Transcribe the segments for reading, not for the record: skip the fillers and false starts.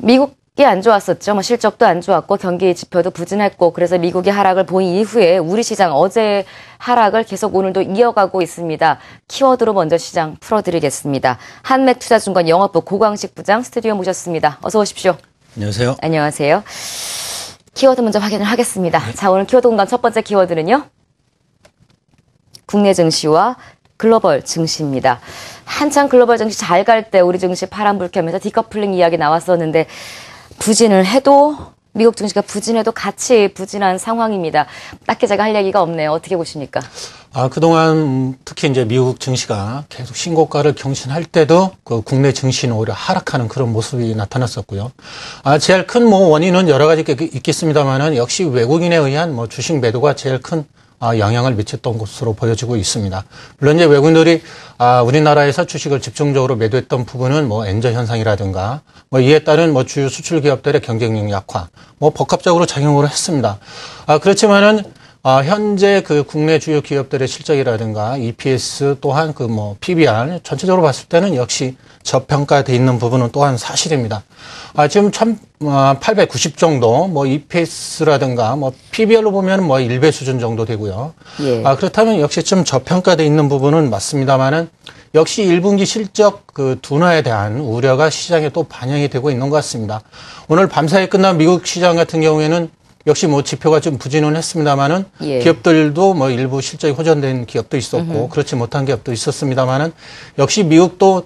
미국이 안 좋았었죠. 뭐 실적도 안 좋았고 경기 지표도 부진했고 그래서 미국이 하락을 보인 이후에 우리 시장 어제 하락을 계속 오늘도 이어가고 있습니다. 키워드로 먼저 시장 풀어드리겠습니다. 한맥투자증권 영업부 고광식 부장 스튜디오 모셨습니다. 어서 오십시오. 안녕하세요. 안녕하세요. 키워드 먼저 확인을 하겠습니다. 네. 자, 오늘 키워드 공간 첫 번째 키워드는요. 국내 증시와 글로벌 증시입니다. 한창 글로벌 증시 잘 갈 때 우리 증시 파란불 켜면서 디커플링 이야기 나왔었는데 부진을 해도 미국 증시가 부진해도 같이 부진한 상황입니다. 딱히 제가 할 얘기가 없네요. 어떻게 보십니까? 그동안 특히 이제 미국 증시가 계속 신고가를 경신할 때도 그 국내 증시는 오히려 하락하는 그런 모습이 나타났었고요. 제일 큰 원인은 여러 가지 있겠습니다만은 역시 외국인에 의한 주식 매도가 제일 큰 영향을 미쳤던 것으로 보여지고 있습니다. 물론 이제 외국인들이 우리나라에서 주식을 집중적으로 매도했던 부분은 엔저 현상이라든가 이에 따른 주요 수출 기업들의 경쟁력 약화, 복합적으로 작용을 했습니다. 그렇지만은 현재 그 국내 주요 기업들의 실적이라든가 EPS 또한 PBR 전체적으로 봤을 때는 역시 저평가돼 있는 부분은 또한 사실입니다. 지금 1890 정도, EPS라든가 PBR로 보면 1배 수준 정도 되고요. 예. 그렇다면 역시 좀 저평가돼 있는 부분은 맞습니다만은 역시 1분기 실적 둔화에 대한 우려가 시장에 또 반영이 되고 있는 것 같습니다. 오늘 밤사이 끝난 미국 시장 같은 경우에는 역시 지표가 좀 부진은 했습니다만은 예. 기업들도 일부 실적이 호전된 기업도 있었고 그렇지 못한 기업도 있었습니다만은 역시 미국도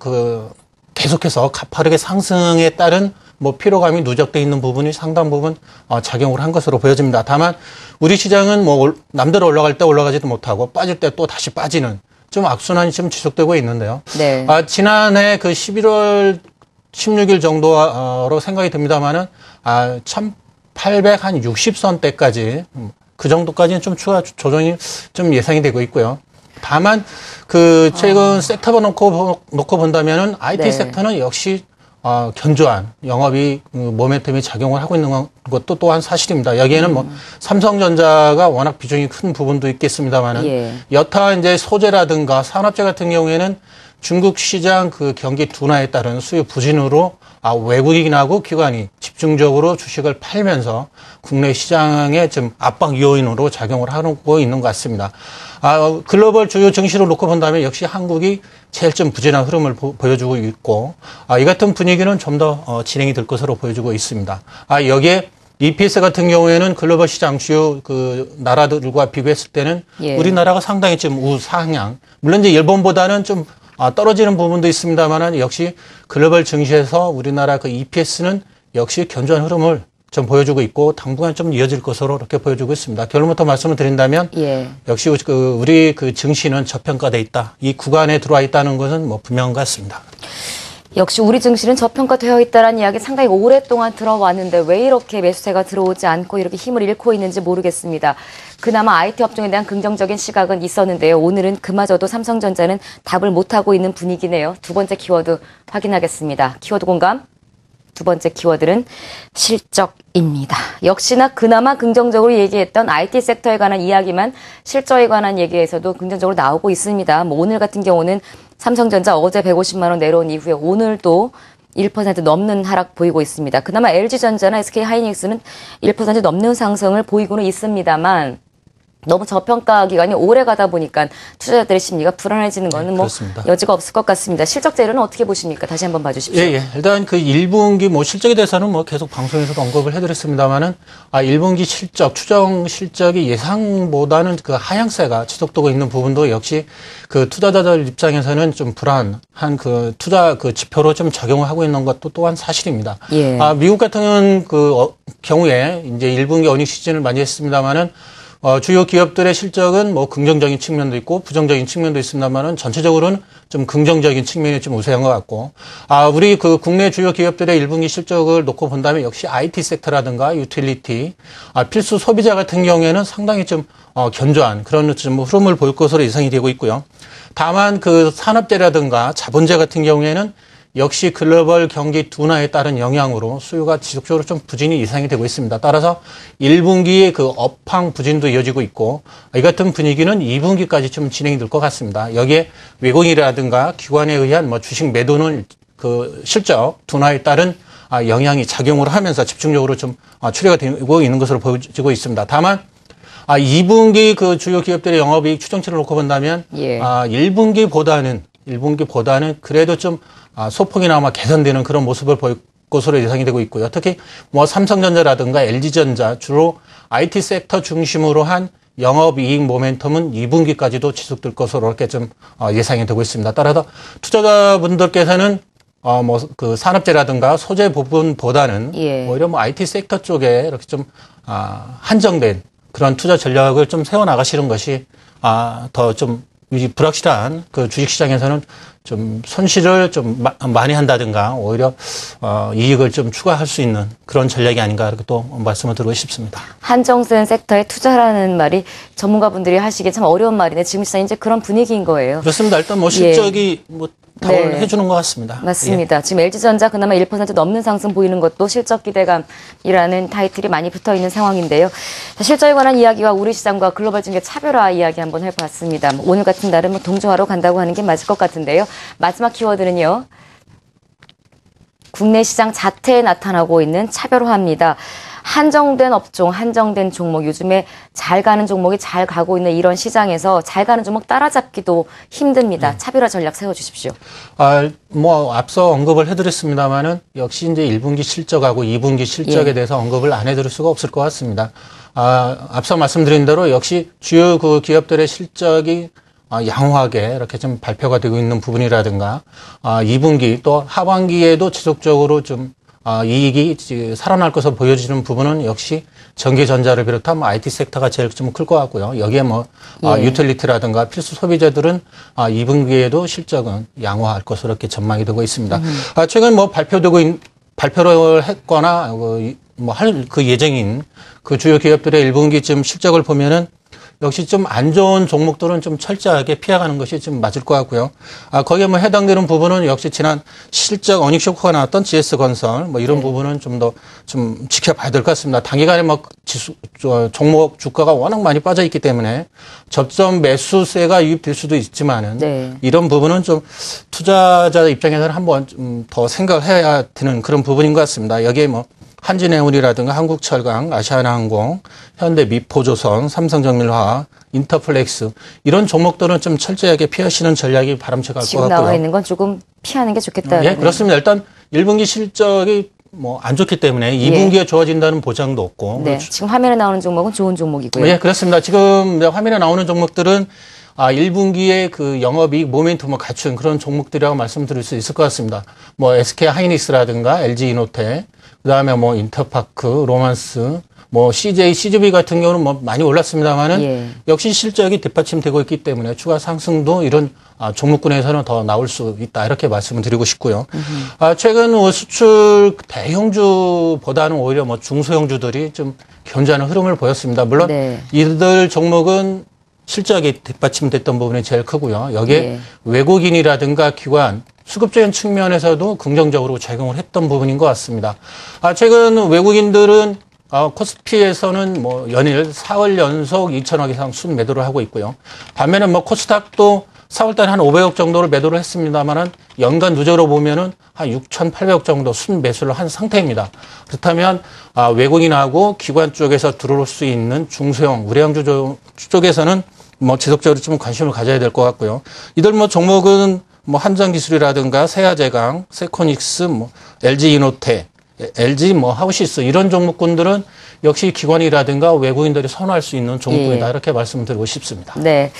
계속해서 가파르게 상승에 따른 피로감이 누적돼 있는 부분이 상당 부분 작용을 한 것으로 보여집니다. 다만 우리 시장은 남대로 올라갈 때 올라가지도 못하고 빠질 때 또 다시 빠지는 좀 악순환이 좀 지속되고 있는데요. 네. 지난해 11월 16일 정도로 생각이 듭니다만은 1860선대까지 그 정도까지는 좀 추가 조정이 좀 예상이 되고 있고요. 다만 최근 섹터 놓고 본다면은 IT 네. 섹터는 역시 견조한 영업이 모멘텀이 작용을 하고 있는 것도 또한 사실입니다. 여기에는 삼성전자가 워낙 비중이 큰 부분도 있겠습니다만은 예. 여타 이제 소재라든가 산업재 같은 경우에는 중국 시장 경기 둔화에 따른 수요 부진으로 외국인하고 기관이 집중적으로 주식을 팔면서 국내 시장의 좀 압박 요인으로 작용을 하고 있는 것 같습니다. 글로벌 주요 증시를 놓고 본다면 역시 한국이 제일 좀 부진한 흐름을 보여주고 있고, 이 같은 분위기는 좀 더 진행이 될 것으로 보여주고 있습니다. 여기에 EPS 같은 경우에는 글로벌 시장 주요 나라들과 비교했을 때는 예. 우리나라가 상당히 좀 우상향. 물론 이제 일본보다는 좀 떨어지는 부분도 있습니다만은 역시 글로벌 증시에서 우리나라 EPS는 역시 견조한 흐름을 좀 보여주고 있고 당분간 좀 이어질 것으로 이렇게 보여주고 있습니다. 결론부터 말씀을 드린다면 예. 역시 우리 증시는 저평가돼 있다. 이 구간에 들어와 있다는 것은 분명한 것 같습니다. 역시 우리 증시는 저평가되어 있다는 이야기 상당히 오랫동안 들어왔는데 왜 이렇게 매수세가 들어오지 않고 이렇게 힘을 잃고 있는지 모르겠습니다. 그나마 IT 업종에 대한 긍정적인 시각은 있었는데요. 오늘은 그마저도 삼성전자는 답을 못하고 있는 분위기네요. 두 번째 키워드 확인하겠습니다. 키워드 공감. 두 번째 키워드는 실적입니다. 역시나 그나마 긍정적으로 얘기했던 IT 섹터에 관한 이야기만 실적에 관한 얘기에서도 긍정적으로 나오고 있습니다. 오늘 같은 경우는 삼성전자 어제 150만 원 내려온 이후에 오늘도 1% 넘는 하락 보이고 있습니다. 그나마 LG전자나 SK하이닉스는 1% 넘는 상승을 보이고는 있습니다만 너무 저평가 기간이 오래 가다 보니까 투자자들의 심리가 불안해지는 거는 여지가 없을 것 같습니다. 실적 재료는 어떻게 보십니까? 다시 한번 봐주십시오. 예. 일단 1분기 실적에 대해서는 계속 방송에서도 언급을 해드렸습니다만은 1분기 추정 실적이 예상보다는 하향세가 지속되고 있는 부분도 역시 투자자들 입장에서는 좀 불안한 투자 지표로 좀 작용을 하고 있는 것도 또한 사실입니다. 예. 미국 같은 경우에 이제 1분기 어닝 시즌을 많이 했습니다만은 주요 기업들의 실적은 긍정적인 측면도 있고 부정적인 측면도 있습니다만은 전체적으로는 좀 긍정적인 측면이 좀 우세한 것 같고, 우리 국내 주요 기업들의 1분기 실적을 놓고 본다면 역시 IT 섹터라든가 유틸리티, 필수 소비자 같은 경우에는 상당히 좀 견조한 그런 좀 흐름을 보일 것으로 예상이 되고 있고요. 다만 산업재라든가 자본재 같은 경우에는 역시 글로벌 경기 둔화에 따른 영향으로 수요가 지속적으로 좀 부진이 예상이 되고 있습니다. 따라서 1분기에 업황 부진도 이어지고 있고 이 같은 분위기는 2분기까지 좀 진행이 될 것 같습니다. 여기에 외국인이라든가 기관에 의한 주식 매도는 실적 둔화에 따른 영향이 작용을 하면서 집중적으로 좀 출회가 되고 있는 것으로 보여지고 있습니다. 다만 2분기 그 주요 기업들의 영업이익 추정치를 놓고 본다면 예. 1분기보다는 그래도 좀 소폭이나마 개선되는 그런 모습을 보일 것으로 예상이 되고 있고요. 특히 뭐 삼성전자라든가 LG전자 주로 IT 섹터 중심으로 한 영업이익 모멘텀은 2분기까지도 지속될 것으로 이렇게 좀 예상이 되고 있습니다. 따라서 투자자분들께서는 뭐 그 산업재라든가 소재 부분보다는 예. 오히려 뭐 IT 섹터 쪽에 이렇게 좀 한정된 그런 투자 전략을 좀 세워 나가시는 것이 더 좀 불확실한 그 주식시장에서는 좀 손실을 좀 많이 한다든가 오히려 이익을 좀 추가할 수 있는 그런 전략이 아닌가 이렇게 또 말씀을 드리고 싶습니다. 한정된 섹터에 투자라는 말이 전문가분들이 하시기 참 어려운 말인데 지금 시장 이제 그런 분위기인 거예요. 그렇습니다. 일단 뭐 실적이 뭐 답을 해주는 것 같습니다. 맞습니다. 지금 LG전자 그나마 1% 넘는 상승 보이는 것도 실적 기대감이라는 타이틀이 많이 붙어 있는 상황인데요. 자, 실적에 관한 이야기와 우리 시장과 글로벌 증시 차별화 이야기 한번 해봤습니다. 오늘 같은 날은 동조하러 간다고 하는 게 맞을 것 같은데요. 마지막 키워드는요. 국내 시장 자체에 나타나고 있는 차별화입니다. 한정된 업종, 한정된 종목, 요즘에 잘 가는 종목이 잘 가고 있는 이런 시장에서 잘 가는 종목 따라잡기도 힘듭니다. 차별화 전략 세워주십시오. 뭐 앞서 언급을 해드렸습니다만은 역시 이제 1분기 실적하고 2분기 실적에 대해서 언급을 안 해드릴 수가 없을 것 같습니다. 앞서 말씀드린 대로 역시 주요 그 기업들의 실적이 양호하게 이렇게 좀 발표가 되고 있는 부분이라든가 2분기 또 하반기에도 지속적으로 좀 이익이 살아날 것으로 보여지는 부분은 역시 전기전자를 비롯한 IT 섹터가 제일 좀 클 것 같고요. 여기에 뭐 유틸리티라든가 필수 소비재들은 2분기에도 실적은 양호할 것으로 이렇게 전망이 되고 있습니다. 최근 뭐 발표를 했거나 뭐 할 그 예정인 그 주요 기업들의 1분기쯤 실적을 보면은 역시 좀 안 좋은 종목들은 좀 철저하게 피해가는 것이 좀 맞을 것 같고요. 거기에 뭐 해당되는 부분은 역시 지난 실적 어닝 쇼크가 나왔던 GS건설 뭐 이런 부분은 좀 더 좀 지켜봐야 될 것 같습니다. 단기간에 뭐 종목 주가가 워낙 많이 빠져 있기 때문에 접점 매수세가 유입될 수도 있지만은 이런 부분은 좀 투자자 입장에서는 한번 좀 더 생각을 해야 되는 그런 부분인 것 같습니다. 여기에 뭐 한진해운이라든가 한국철강, 아시아나항공, 현대미포조선, 삼성정밀화학, 인터플렉스 이런 종목들은 좀 철저하게 피하시는 전략이 바람직할 것 같고요. 지금 나와 있는 건 조금 피하는 게 좋겠다. 예, 그렇습니다. 일단 1분기 실적이 뭐 안 좋기 때문에 2분기에 좋아진다는 보장도 없고. 네, 지금 화면에 나오는 종목은 좋은 종목이고요. 예, 그렇습니다. 지금 화면에 나오는 종목들은 1분기에 그 영업이익 모멘텀을 갖춘 그런 종목들이라고 말씀드릴 수 있을 것 같습니다. 뭐 SK 하이닉스라든가 LG 이노텍, 그다음에 뭐 인터파크, 로만스, 뭐 CJ, CGV 같은 경우는 뭐 많이 올랐습니다만은 역시 실적이 뒷받침되고 있기 때문에 추가 상승도 이런 종목군에서는 더 나올 수 있다 이렇게 말씀을 드리고 싶고요. 최근 수출 대형주보다는 오히려 뭐 중소형주들이 좀 견조하는 흐름을 보였습니다. 물론 이들 종목은 실적이 뒷받침됐던 부분이 제일 크고요. 여기에 외국인이라든가 기관, 수급적인 측면에서도 긍정적으로 작용을 했던 부분인 것 같습니다. 최근 외국인들은 코스피에서는 뭐 연일 4월 연속 2천억 이상 순매도를 하고 있고요. 반면에 뭐 코스닥도 4월달에 한 500억 정도를 매도를 했습니다만은 연간 누적으로 보면은 한 6,800억 정도 순매수를 한 상태입니다. 그렇다면 외국인하고 기관 쪽에서 들어올 수 있는 중소형 우량주 쪽에서는 뭐 지속적으로 좀 관심을 가져야 될 것 같고요. 이들 뭐 종목은 뭐 한전기술이라든가 세아제강, 세코닉스, 뭐 LG 이노텍, LG 뭐 하우시스 이런 종목군들은 역시 기관이라든가 외국인들이 선호할 수 있는 종목이다 이렇게 말씀드리고 싶습니다. 네.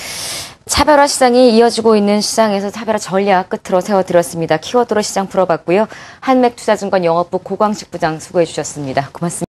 차별화 시장이 이어지고 있는 시장에서 차별화 전략 끝으로 세워드렸습니다. 키워드로 시장 풀어봤고요. 한맥투자증권 영업부 고광식 부장 수고해 주셨습니다. 고맙습니다.